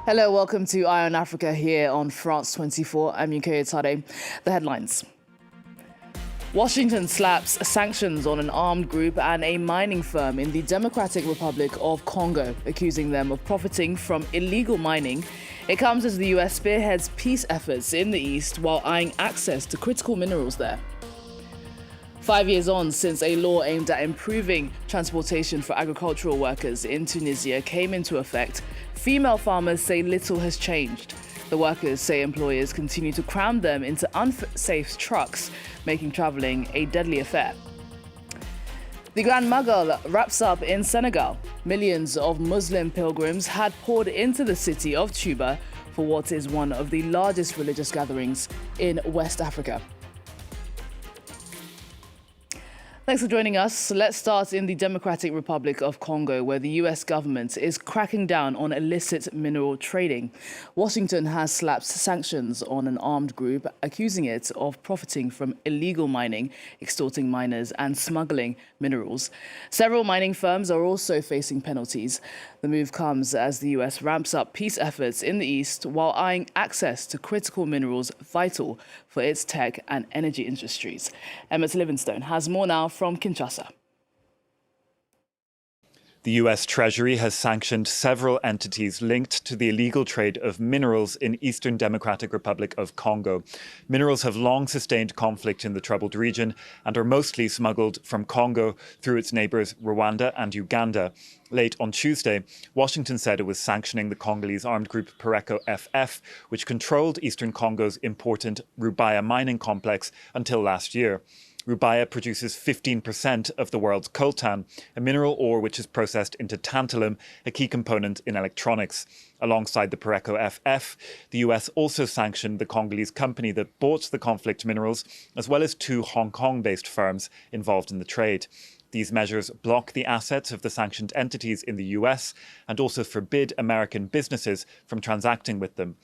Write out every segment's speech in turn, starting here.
Hello, welcome to Eye on Africa here on France 24. I'm Yuke Tade. The headlines. Washington slaps sanctions on an armed group and a mining firm in the Democratic Republic of Congo, accusing them of profiting from illegal mining. It comes as the US spearheads peace efforts in the east while eyeing access to critical minerals there. 5 years on since a law aimed at improving transportation for agricultural workers in Tunisia came into effect, female farmers say little has changed. The workers say employers continue to cram them into unsafe trucks, making travelling a deadly affair. The Grand Magal wraps up in Senegal. Millions of Muslim pilgrims had poured into the city of Touba for what is one of the largest religious gatherings in West Africa. Thanks for joining us. Let's start in the Democratic Republic of Congo, where the US government is cracking down on illicit mineral trading. Washington has slapped sanctions on an armed group, accusing it of profiting from illegal mining, extorting miners and smuggling minerals. Several mining firms are also facing penalties. The move comes as the US ramps up peace efforts in the east while eyeing access to critical minerals vital for its tech and energy industries. Emmett Livingstone has more now from Kinshasa. The US Treasury has sanctioned several entities linked to the illegal trade of minerals in Eastern Democratic Republic of Congo. Minerals have long sustained conflict in the troubled region and are mostly smuggled from Congo through its neighbours Rwanda and Uganda. Late on Tuesday, Washington said it was sanctioning the Congolese armed group Pareco FF, which controlled Eastern Congo's important Rubaya mining complex until last year. Rubaya produces 15% of the world's coltan, a mineral ore which is processed into tantalum, a key component in electronics. Alongside the Pareco FF, the US also sanctioned the Congolese company that bought the conflict minerals, as well as two Hong Kong-based firms involved in the trade. These measures block the assets of the sanctioned entities in the US and also forbid American businesses from transacting with them.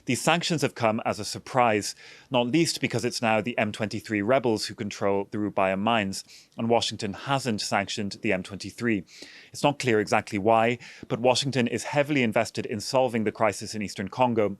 These sanctions have come as a surprise, not least because it's now the M23 rebels who control the Rubaya mines, and Washington hasn't sanctioned the M23. It's not clear exactly why, but Washington is heavily invested in solving the crisis in Eastern Congo,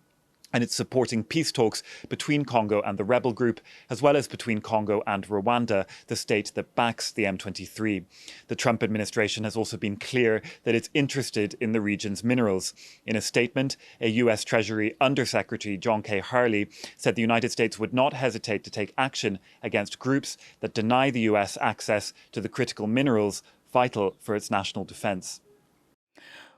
and it's supporting peace talks between Congo and the rebel group, as well as between Congo and Rwanda, the state that backs the M23. The Trump administration has also been clear that it's interested in the region's minerals. In a statement, a US Treasury Undersecretary John K. Hurley said the United States would not hesitate to take action against groups that deny the US access to the critical minerals vital for its national defense.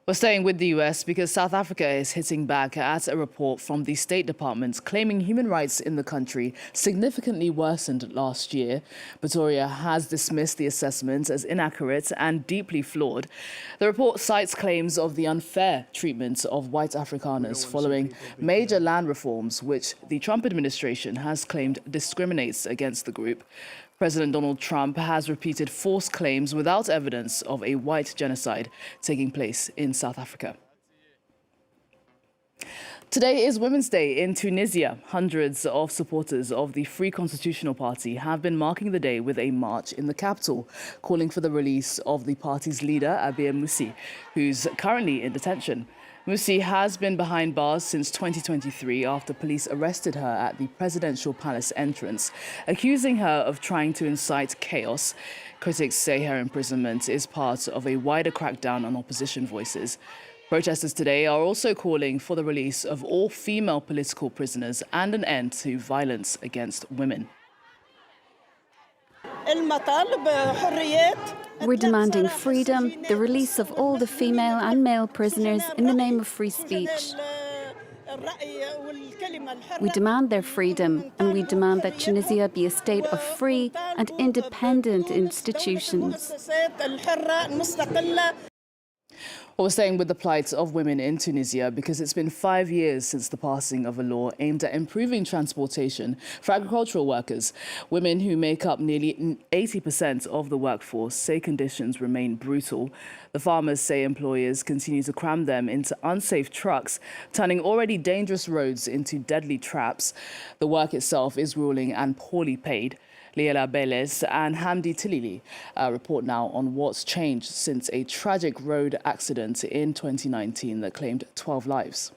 We're staying with the US because South Africa is hitting back at a report from the State Department claiming human rights in the country significantly worsened last year. Pretoria has dismissed the assessment as inaccurate and deeply flawed. The report cites claims of the unfair treatment of white Afrikaners following major land reforms, which the Trump administration has claimed discriminates against the group. President Donald Trump has repeated false claims without evidence of a white genocide taking place in South Africa. Today is Women's Day in Tunisia. Hundreds of supporters of the Free Constitutional Party have been marking the day with a march in the capital, calling for the release of the party's leader, Abiy Moussi, who's currently in detention. Moussi has been behind bars since 2023 after police arrested her at the presidential palace entrance, accusing her of trying to incite chaos. Critics say her imprisonment is part of a wider crackdown on opposition voices. Protesters today are also calling for the release of all female political prisoners and an end to violence against women. We're demanding freedom, the release of all the female and male prisoners in the name of free speech. We demand their freedom, and we demand that Tunisia be a state of free and independent institutions. Well, we're staying with the plight of women in Tunisia because it's been 5 years since the passing of a law aimed at improving transportation for agricultural workers. Women, who make up nearly 80% of the workforce, say conditions remain brutal. The farmers say employers continue to cram them into unsafe trucks, turning already dangerous roads into deadly traps. The work itself is grueling and poorly paid. Liela Beles and Hamdi Tilili report now on what's changed since a tragic road accident in 2019 that claimed 12 lives.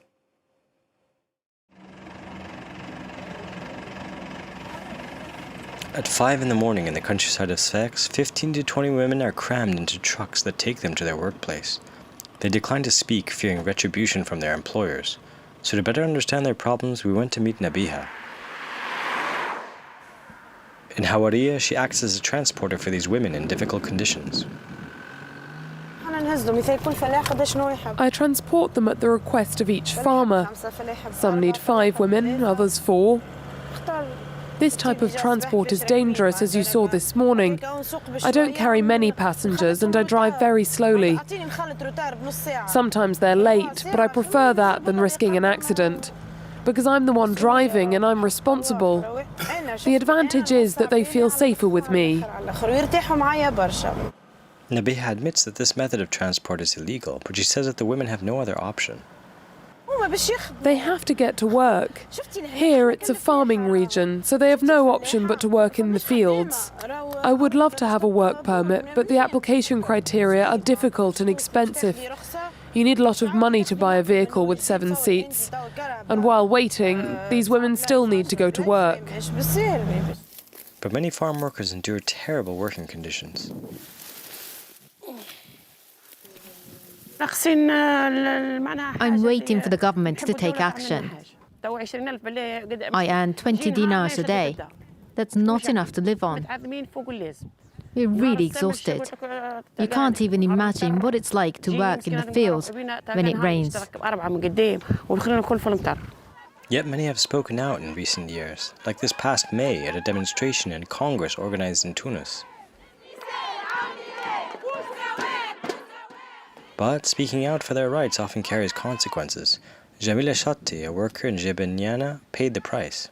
At 5 in the morning in the countryside of Sfax, 15 to 20 women are crammed into trucks that take them to their workplace. They decline to speak, fearing retribution from their employers. So to better understand their problems, we went to meet Nabiha. In Hawaria, she acts as a transporter for these women in difficult conditions. I transport them at the request of each farmer. Some need 5 women, others 4. This type of transport is dangerous, as you saw this morning. I don't carry many passengers and I drive very slowly. Sometimes they're late, but I prefer that than risking an accident, because I'm the one driving and I'm responsible. The advantage is that they feel safer with me. Nabiha admits that this method of transport is illegal, but she says that the women have no other option. They have to get to work. Here it's a farming region, so they have no option but to work in the fields. I would love to have a work permit, but the application criteria are difficult and expensive. You need a lot of money to buy a vehicle with 7 seats. And while waiting, these women still need to go to work. But many farm workers endure terrible working conditions. I'm waiting for the government to take action. I earn 20 dinars a day. That's not enough to live on. We're really exhausted. You can't even imagine what it's like to work in the fields when it rains. Yet many have spoken out in recent years, like this past May at a demonstration in Congress organized in Tunis. But speaking out for their rights often carries consequences. Jamila Shatti, a worker in Jebeniana, paid the price.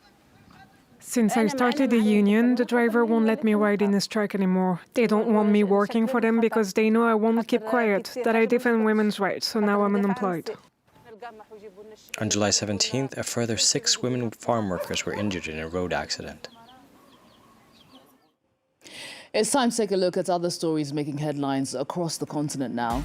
Since I started the union, the driver won't let me ride in a strike anymore. They don't want me working for them because they know I won't keep quiet, that I defend women's rights, so now I'm unemployed. On July 17th, a further 6 women farm workers were injured in a road accident. It's time to take a look at other stories making headlines across the continent now.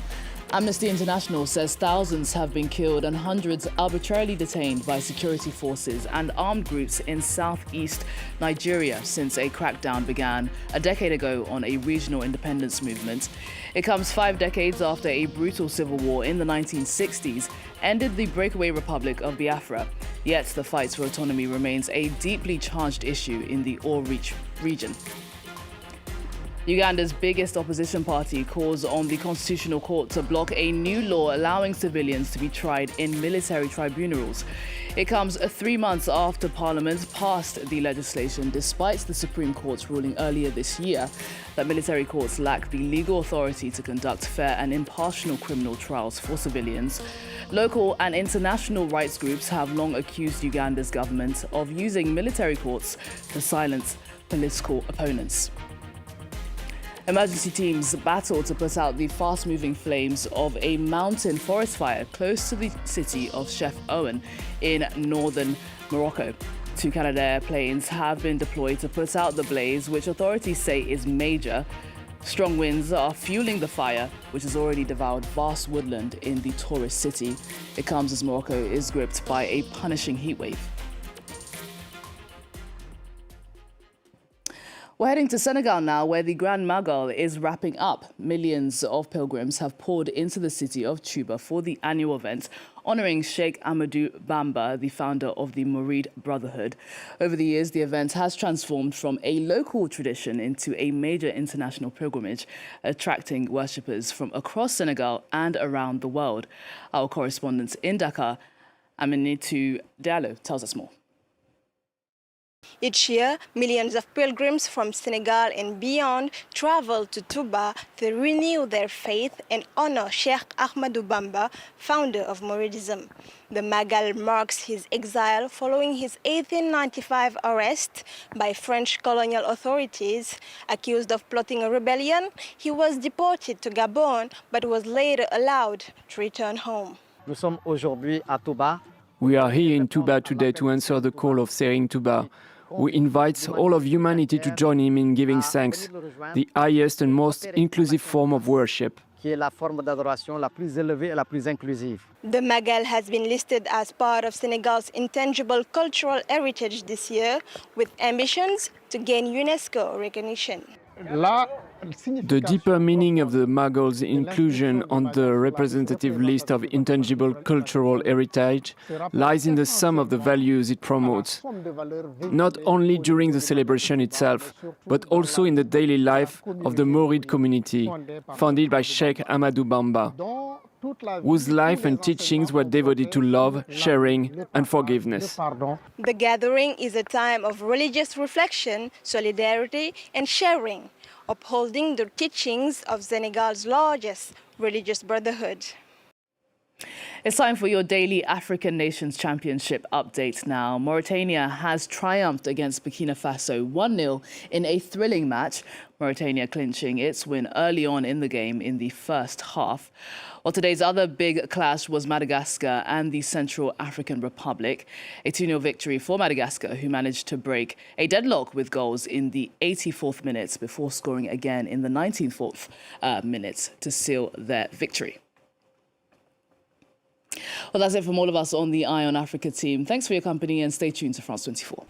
Amnesty International says thousands have been killed and hundreds arbitrarily detained by security forces and armed groups in southeast Nigeria since a crackdown began a decade ago on a regional independence movement. It comes 5 decades after a brutal civil war in the 1960s ended the breakaway Republic of Biafra. Yet the fight for autonomy remains a deeply charged issue in the Ore-Reach region. Uganda's biggest opposition party calls on the Constitutional Court to block a new law allowing civilians to be tried in military tribunals. It comes 3 months after Parliament passed the legislation, despite the Supreme Court's ruling earlier this year that military courts lack the legal authority to conduct fair and impartial criminal trials for civilians. Local and international rights groups have long accused Uganda's government of using military courts to silence political opponents. Emergency teams battle to put out the fast-moving flames of a mountain forest fire close to the city of Chef Owen in northern Morocco. 2 Canadair planes have been deployed to put out the blaze, which authorities say is major. Strong winds are fueling the fire, which has already devoured vast woodland in the tourist city. It comes as Morocco is gripped by a punishing heatwave. We're heading to Senegal now, where the Grand Magal is wrapping up. Millions of pilgrims have poured into the city of Touba for the annual event, honouring Sheikh Ahmadou Bamba, the founder of the Murid Brotherhood. Over the years, the event has transformed from a local tradition into a major international pilgrimage, attracting worshippers from across Senegal and around the world. Our correspondent in Dakar, Aminatu Diallo, tells us more. Each year, millions of pilgrims from Senegal and beyond travel to Touba to renew their faith and honor Sheikh Ahmadou Bamba, founder of Mouridism. The Magal marks his exile following his 1895 arrest by French colonial authorities. Accused of plotting a rebellion, he was deported to Gabon but was later allowed to return home. We are here in Touba today to answer the call of Serigne Touba, who invites all of humanity to join him in giving thanks, the highest and most inclusive form of worship. The Magal has been listed as part of Senegal's intangible cultural heritage this year, with ambitions to to gain UNESCO recognition. The deeper meaning of the Magal's inclusion on the representative list of intangible cultural heritage lies in the sum of the values it promotes, not only during the celebration itself, but also in the daily life of the Mouride community, founded by Sheikh Amadou Bamba, whose life and teachings were devoted to love, sharing, and forgiveness. The gathering is a time of religious reflection, solidarity, and sharing, upholding the teachings of Senegal's largest religious brotherhood. It's time for your daily African Nations Championship update now. Mauritania has triumphed against Burkina Faso 1-0 in a thrilling match, Mauritania clinching its win early on in the game in the first half. Well, today's other big clash was Madagascar and the Central African Republic. A 2-0 victory for Madagascar, who managed to break a deadlock with goals in the 84th minute before scoring again in the 94th minute to seal their victory. Well, that's it from all of us on the Eye on Africa team. Thanks for your company and stay tuned to France 24.